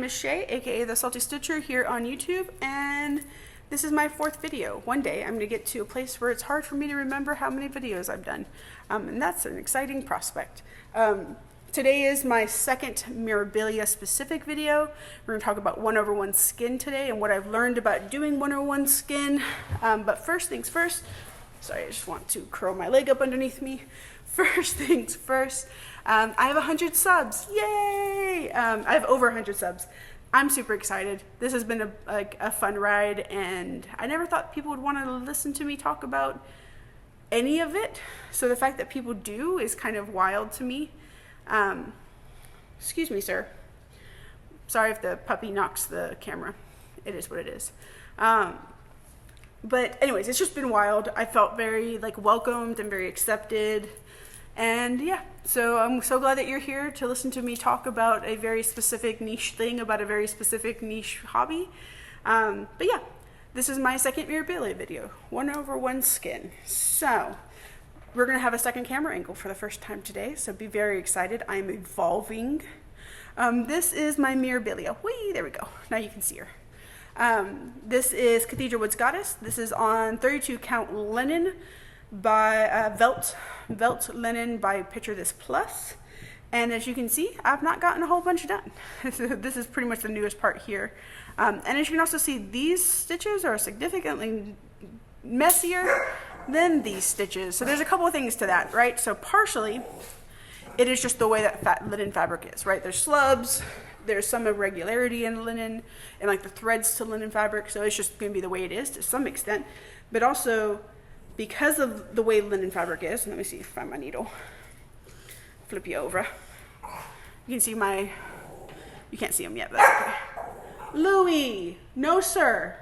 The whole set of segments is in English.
is Shay, aka the Salty Stitcher, here on YouTube, and this is my 4th video. One day I'm going to get to a place where it's hard for me to remember how many videos I've done, and that's an exciting prospect. Today is my 2nd Mirabilia specific video. We're going to talk about 1/1 skin today and what I've learned about doing 1/1 skin. But first things first, sorry, I just want to curl my leg up underneath me. First things first, I have 100 subs, yay! I have over 100 subs. I'm super excited. This has been a fun ride, and I never thought people would want to listen to me talk about any of it. So the fact that people do is kind of wild to me. Excuse me, sir. Sorry if the puppy knocks the camera. It is what it is. But anyways, it's just been wild. I felt very welcomed and very accepted. And yeah, so I'm so glad that you're here to listen to me talk about a very specific niche thing, about a very specific niche hobby. But yeah, this is my 2nd Mirabilia video, 1/1 skin. So we're gonna have a second camera angle for the first time today, so be very excited. I'm evolving. This is my Mirabilia. Whee, there we go. Now you can see her. This is Cathedral Woods Goddess. This is on 32 count linen by Veldt linen by PictureThisPlus. And as you can see, I've not gotten a whole bunch done. This is pretty much the newest part here. And as you can also see, these stitches are significantly messier than these stitches. So there's a couple of things to that, right? So partially, it is just the way that linen fabric is, right? There's slubs, there's some irregularity in linen, and the threads to linen fabric, so it's just gonna be the way it is to some extent. But also, because of the way linen fabric is, let me see if I find my needle, flip you over. You can see you can't see him yet, but that's okay. Louie, no sir.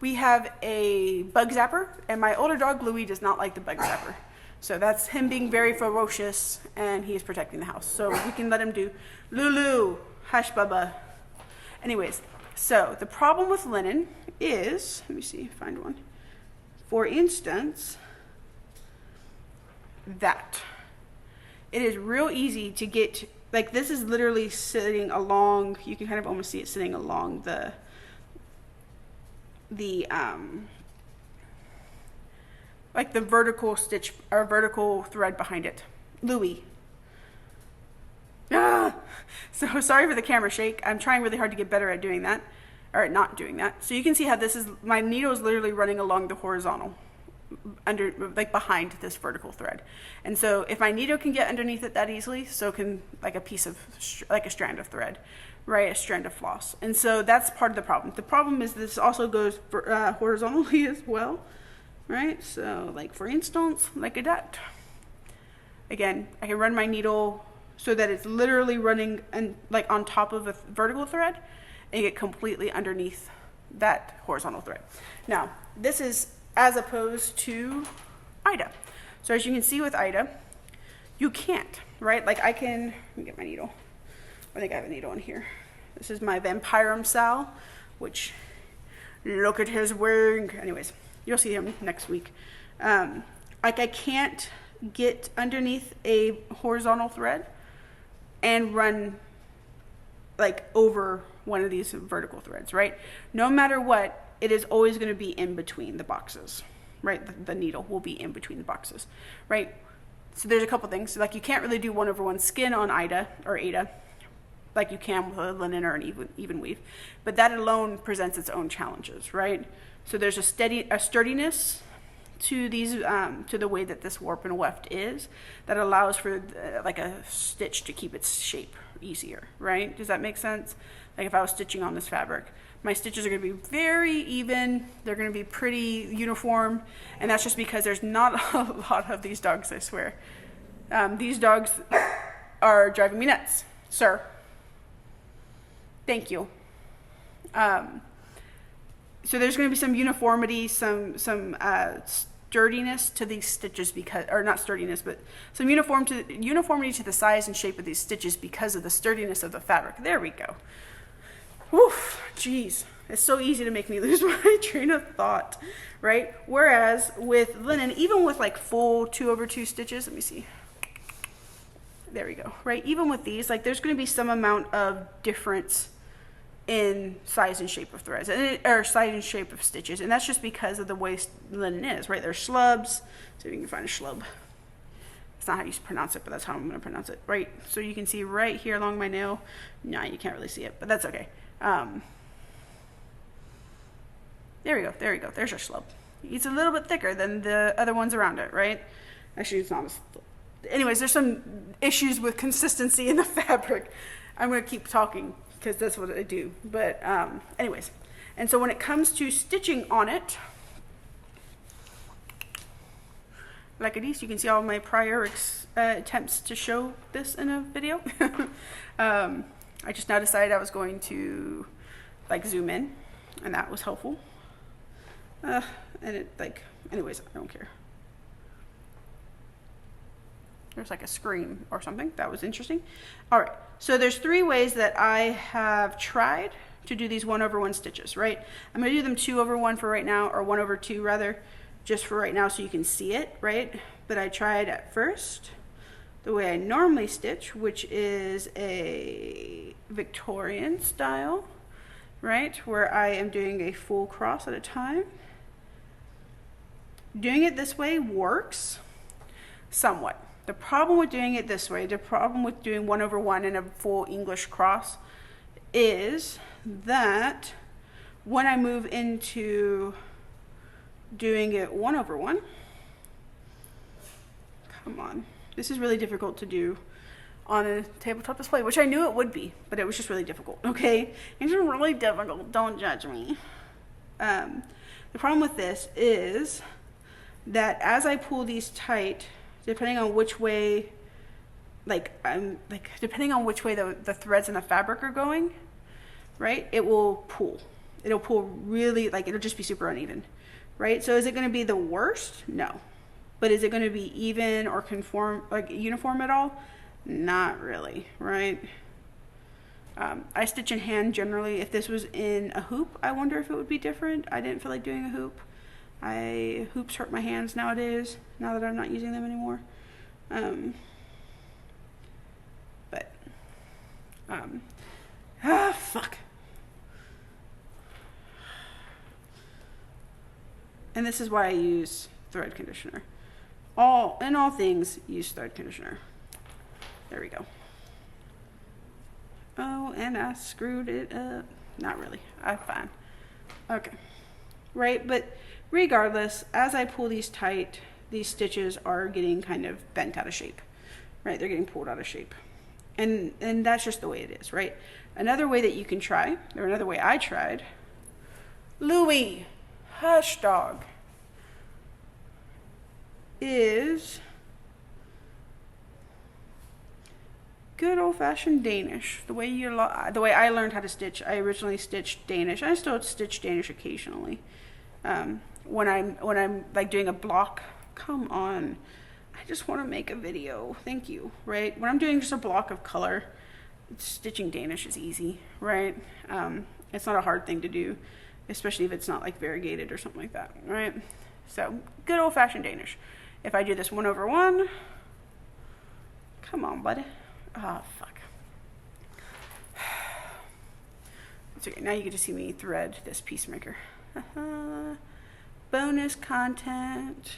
We have a bug zapper, and my older dog, Louie, does not like the bug zapper. So that's him being very ferocious, and he is protecting the house. So we can let him do Lulu, hush bubba. Anyways, so the problem with linen is, let me see, find one. For instance, that. It is real easy to get, this is literally sitting along, you can kind of almost see it sitting along the vertical stitch or vertical thread behind it. Louie. Ah! So sorry for the camera shake. I'm trying really hard to get better at doing that, or at not doing that. So you can see how this is, my needle is literally running along the horizontal, behind this vertical thread. And so if my needle can get underneath it that easily, so can a piece of, a strand of thread, right? A strand of floss. And so that's part of the problem. The problem is this also goes horizontally as well, right? So for instance, like that. Again, I can run my needle so that it's literally running on top of a vertical thread and get completely underneath that horizontal thread. Now, this is as opposed to Ida. So as you can see with Ida, you can't, right? I can, let me get my needle. I think I have a needle in here. This is my Vampyrum Sal, which, look at his wing. Anyways, you'll see him next week. I can't get underneath a horizontal thread and run over one of these vertical threads, right? No matter what, it is always going to be in between the boxes, right? The needle will be in between the boxes, right? So there's a couple things. You can't really do 1/1 skin on Ida or Ada like you can with a linen or an even weave, but that alone presents its own challenges, right? So there's a sturdiness to these, to the way that this warp and weft is, that allows for a stitch to keep its shape easier, right? Does that make sense? If I was stitching on this fabric, my stitches are going to be very even, they're going to be pretty uniform, and that's just because there's not a lot of these dogs, I swear. These dogs are driving me nuts, sir. Thank you. So there's going to be some uniformity, some sturdiness to these stitches because, or not sturdiness, but some uniformity to the size and shape of these stitches because of the sturdiness of the fabric. There we go. Woof, geez, it's so easy to make me lose my train of thought, right? Whereas with linen, even with full 2/2 stitches, let me see. There we go, right? Even with these, there's going to be some amount of difference in size and shape of threads, or size and shape of stitches, and that's just because of the way linen is, right? There's schlubs. See if you can find a schlub. It's not how you pronounce it, but that's how I'm going to pronounce it, right? So you can see right here along my nail. No, you can't really see it, but that's okay. There we go. There you go. There's your schlub. It's a little bit thicker than the other ones around it, right? Actually, it's not as... Anyways, there's some issues with consistency in the fabric. I'm going to keep talking because that's what I do. But anyways, and so when it comes to stitching on it, like this, you can see all my prior attempts to show this in a video. I just now decided I was going to like zoom in, and that was helpful. And it like, anyways, I don't care. There's like a scream or something. That was interesting. All right. So there's 3 ways that I have tried to do these 1/1 stitches, right? I'm going to do them 2/1 for right now, or 1/2 rather, just for right now so you can see it, right? But I tried at first the way I normally stitch, which is a Victorian style, right? Where I am doing a full cross at a time. Doing it this way works somewhat. The problem with doing it this way, the problem with doing 1/1 in a full English cross, is that when I move into doing it 1/1, come on, this is really difficult to do on a tabletop display, which I knew it would be, but it was just really difficult, okay? It's really difficult, don't judge me. The problem with this is that as I pull these tight, depending on which way, depending on which way the threads in the fabric are going, right, it will pull. It'll pull really, like, it'll just be super uneven, right? So is it going to be the worst? No. But is it going to be even or conform, like uniform at all? Not really, right? I stitch in hand generally. If this was in a hoop, I wonder if it would be different. I didn't feel like doing a hoop. Hoops hurt my hands nowadays, now that I'm not using them anymore. Fuck. And this is why I use thread conditioner. In all things, use thread conditioner. There we go. Oh, and I screwed it up. Not really. I'm fine. Okay. Right, but regardless, as I pull these tight, these stitches are getting kind of bent out of shape, right? They're getting pulled out of shape. And that's just the way it is, right? Another way that you can try, or another way I tried, Louie, hush dog, is good old-fashioned Danish. The way I learned how to stitch, I originally stitched Danish. I still stitch Danish occasionally. When I'm like doing a block, come on, I just want to make a video, thank you, right? When I'm doing just a block of color, stitching Danish is easy, right? It's not a hard thing to do, especially if it's not like variegated or something like that, right? So good old-fashioned Danish. If I do this 1/1, come on, buddy. Oh, fuck. It's okay, now you get to see me thread this peacemaker. Bonus content.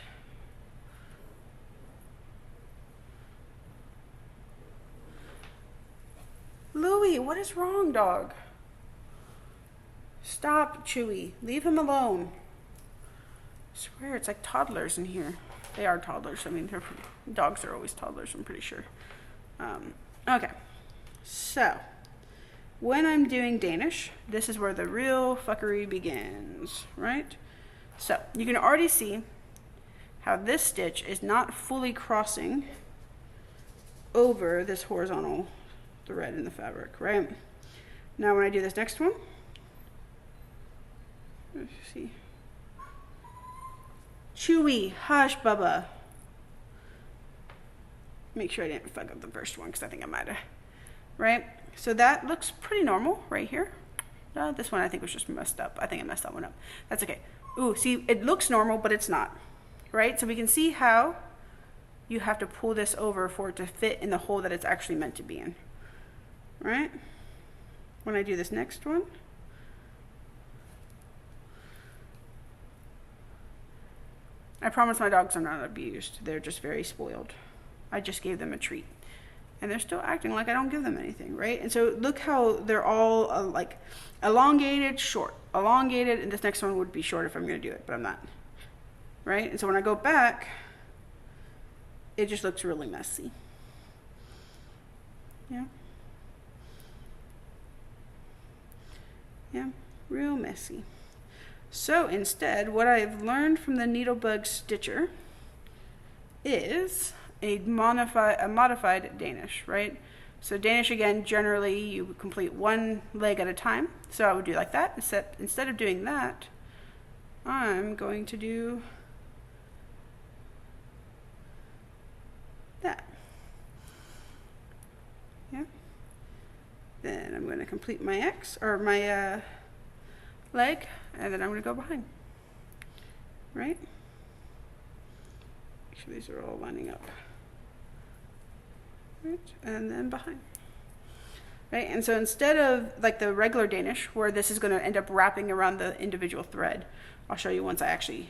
Louie, what is wrong, dog? Stop, Chewy. Leave him alone. I swear, it's like toddlers in here. They are toddlers. I mean, dogs are always toddlers, I'm pretty sure. Okay, so when I'm doing Danish, this is where the real fuckery begins, right? So you can already see how this stitch is not fully crossing over this horizontal thread in the fabric, right? Now when I do this next one, let's see. Chewy, hush, Bubba. Make sure I didn't fuck up the first one because I think I might have, right? So that looks pretty normal right here. This one I think was just messed up. I think I messed that one up. That's okay. Ooh, see, it looks normal, but it's not, right? So we can see how you have to pull this over for it to fit in the hole that it's actually meant to be in, right? when I do this next one, I promise my dogs are not abused. They're just very spoiled. I just gave them a treat. And they're still acting like I don't give them anything, right? And so look how they're all like elongated, short, elongated, and this next one would be short if I'm going to do it, but I'm not, right? And so when I go back, it just looks really messy. Yeah. Yeah, real messy. So instead, what I've learned from the Needlebug Stitcher is a modified Danish, right? So Danish, again, generally you would complete one leg at a time. So I would do like that, except instead of doing that, I'm going to do that. Yeah. Then I'm going to complete my X, or my leg, and then I'm going to go behind, right? Make sure these are all lining up. Right, and then behind. Right, and so instead of like the regular Danish, where this is going to end up wrapping around the individual thread, I'll show you once I actually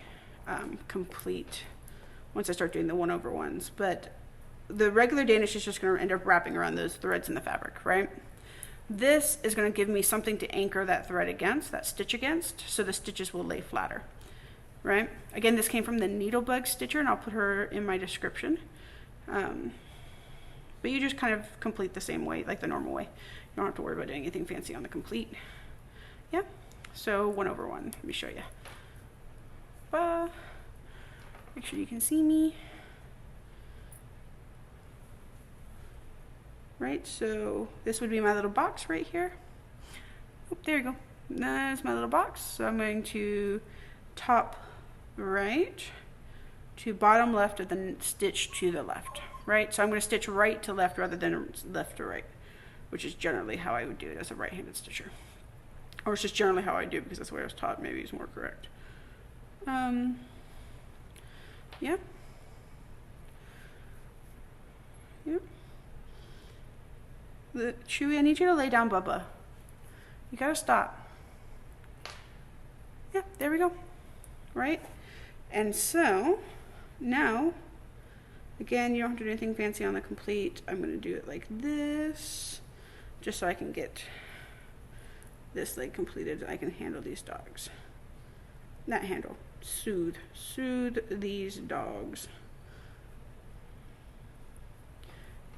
once I start doing the 1/1s, but the regular Danish is just going to end up wrapping around those threads in the fabric, right? This is going to give me something to anchor that thread against, that stitch against, so the stitches will lay flatter, right? Again, this came from the Needlebug Stitcher, and I'll put her in my description. But you just kind of complete the same way, like the normal way. You don't have to worry about doing anything fancy on the complete. Yeah, so 1/1, let me show you. Make sure you can see me. Right, so this would be my little box right here. Oh, there you go. That's my little box. So I'm going to top right to bottom left of the stitch to the left, right? So I'm going to stitch right to left rather than left to right, which is generally how I would do it as a right-handed stitcher. Or it's just generally how I do it because that's the way I was taught. Maybe it's more correct. Yeah. Yeah. Chewy, I need you to lay down, Bubba. You gotta stop. Yeah, there we go. Right? And so, now, again, you don't have to do anything fancy on the complete. I'm gonna do it like this, just so I can get this leg completed. I can handle these dogs. Not handle, soothe these dogs.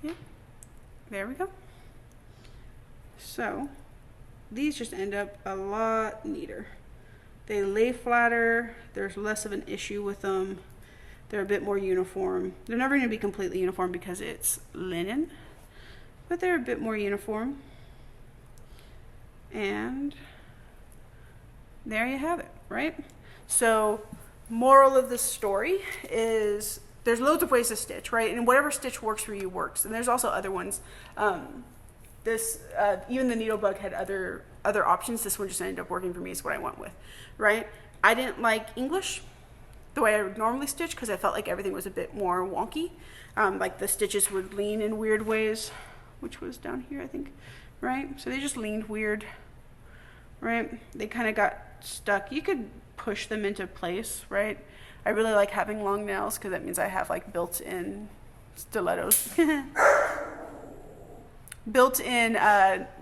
Yeah, there we go. So these just end up a lot neater. They lay flatter, there's less of an issue with them. They're a bit more uniform. They're never going to be completely uniform because it's linen, but they're a bit more uniform. And there you have it, right? So moral of the story is there's loads of ways to stitch, right? And whatever stitch works for you works. And there's also other ones. Even the Needlebug had other options. This one just ended up working for me, is what I went with, right? I didn't like English the way I would normally stitch because I felt like everything was a bit more wonky. Like the stitches would lean in weird ways, which was down here, I think, right? So they just leaned weird, right? They kind of got stuck. You could push them into place, right? I really like having long nails because that means I have like built-in stilettos. Built-in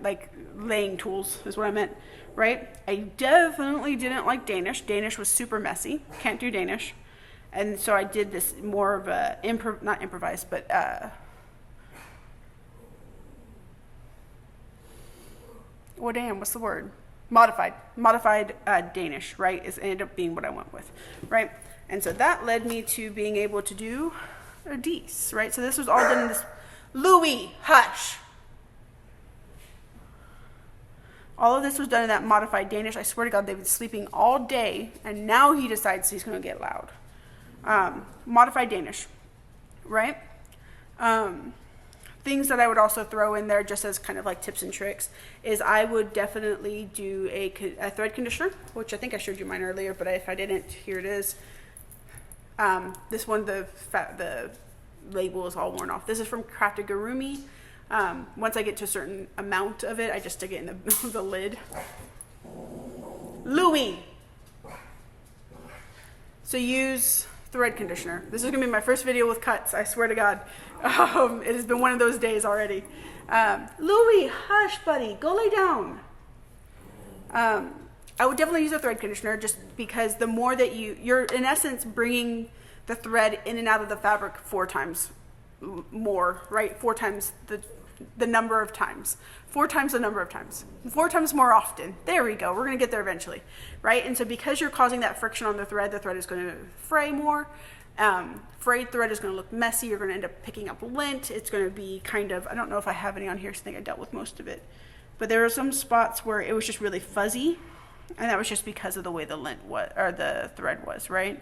like laying tools is what I meant, right? I definitely didn't like Danish. Danish was super messy. Can't do Danish. And so I did this more of a, not improvised, but what's the word? Modified Danish, right? It ended up being what I went with, right? And so that led me to being able to do a D's, right? So this was all done in this, Louis, hush. All of this was done in that modified Danish. I swear to God, they've been sleeping all day, and now he decides he's going to get loud. Modified Danish, right? Things that I would also throw in there just as kind of like tips and tricks is I would definitely do a thread conditioner, which I think I showed you mine earlier, but if I didn't, here it is. This one, the label is all worn off. This is from Craftigurumi. Once I get to a certain amount of it, I just stick it in the lid. Louis! So use thread conditioner. This is gonna be my first video with cuts, I swear to God. It has been one of those days already. Louis, hush buddy, go lay down. I would definitely use a thread conditioner just because the more that you're in essence bringing the thread in and out of the fabric 4 times more, right? 4 times the number of times. 4 times the number of times. 4 times more often. There we go. We're going to get there eventually, right? And so because you're causing that friction on the thread is going to fray more. Frayed thread is going to look messy. You're going to end up picking up lint. It's going to be kind of, I don't know if I have any on here because I think I dealt with most of it. But there were some spots where it was just really fuzzy. And that was just because of the way the lint was, or the thread was, right?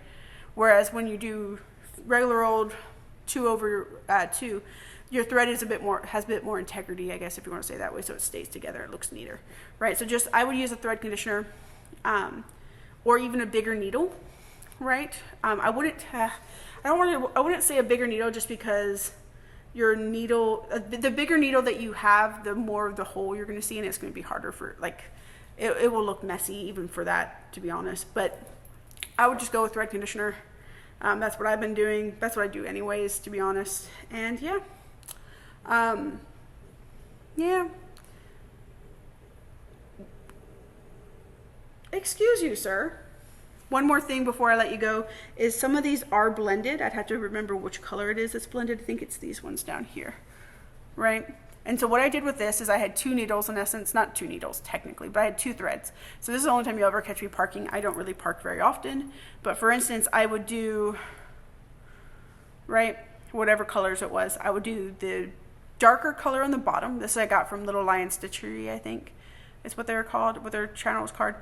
Whereas when you do regular old 2/2, your thread is has a bit more integrity, I guess, if you want to say it that way, so it stays together, it looks neater, right? So I would use a thread conditioner, or even a bigger needle, right? I wouldn't say a bigger needle just because your needle, the bigger needle that you have, the more of the hole you're going to see, and it's going to be harder for, like, it will look messy even for that, to be honest. But I would just go with thread conditioner. That's what I've been doing. That's what I do anyways, to be honest. And yeah. Yeah. Excuse you, sir. One more thing before I let you go is some of these are blended. I'd have to remember which color it is that's blended. I think it's these ones down here, right? And so what I did with this is I had 2 needles in essence, not 2 needles technically, but I had 2 threads. So this is the only time you'll ever catch me parking. I don't really park very often, but for instance, I would do, right, whatever colors it was, I would do the darker color on the bottom. This I got from Little Lion Stitchery, I think is what they're called, what their channel was called.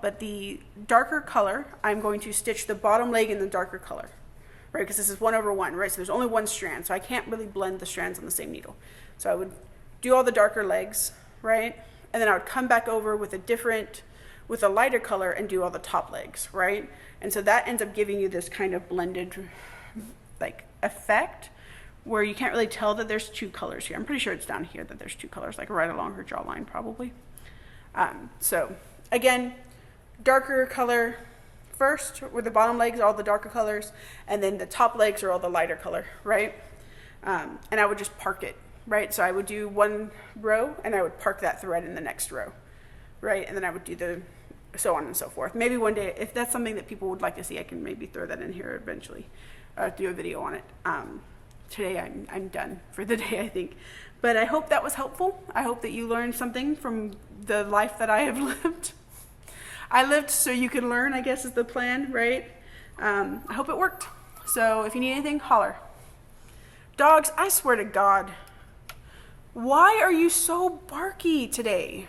But the darker color, I'm going to stitch the bottom leg in the darker color, right? Because this is 1/1, right? So there's only 1 strand, so I can't really blend the strands on the same needle. So I would do all the darker legs, right? And then I would come back over with a lighter color and do all the top legs, right? And so that ends up giving you this kind of blended, like, effect where you can't really tell that there's 2 colors here. I'm pretty sure it's down here that there's 2 colors, like right along her jawline probably. So again, darker color first, where the bottom legs are all the darker colors, and then the top legs are all the lighter color, right? And I would just park it, right? So I would do 1 row and I would park that thread in the next row, right? And then I would do so on and so forth. Maybe one day, if that's something that people would like to see, I can maybe throw that in here eventually, do a video on it. Today I'm done for the day, I think. But I hope that was helpful. I hope that you learned something from the life that I have lived. I lived so you can learn, I guess is the plan, right? I hope it worked. So if you need anything, holler. Dogs, I swear to God, why are you so barky today?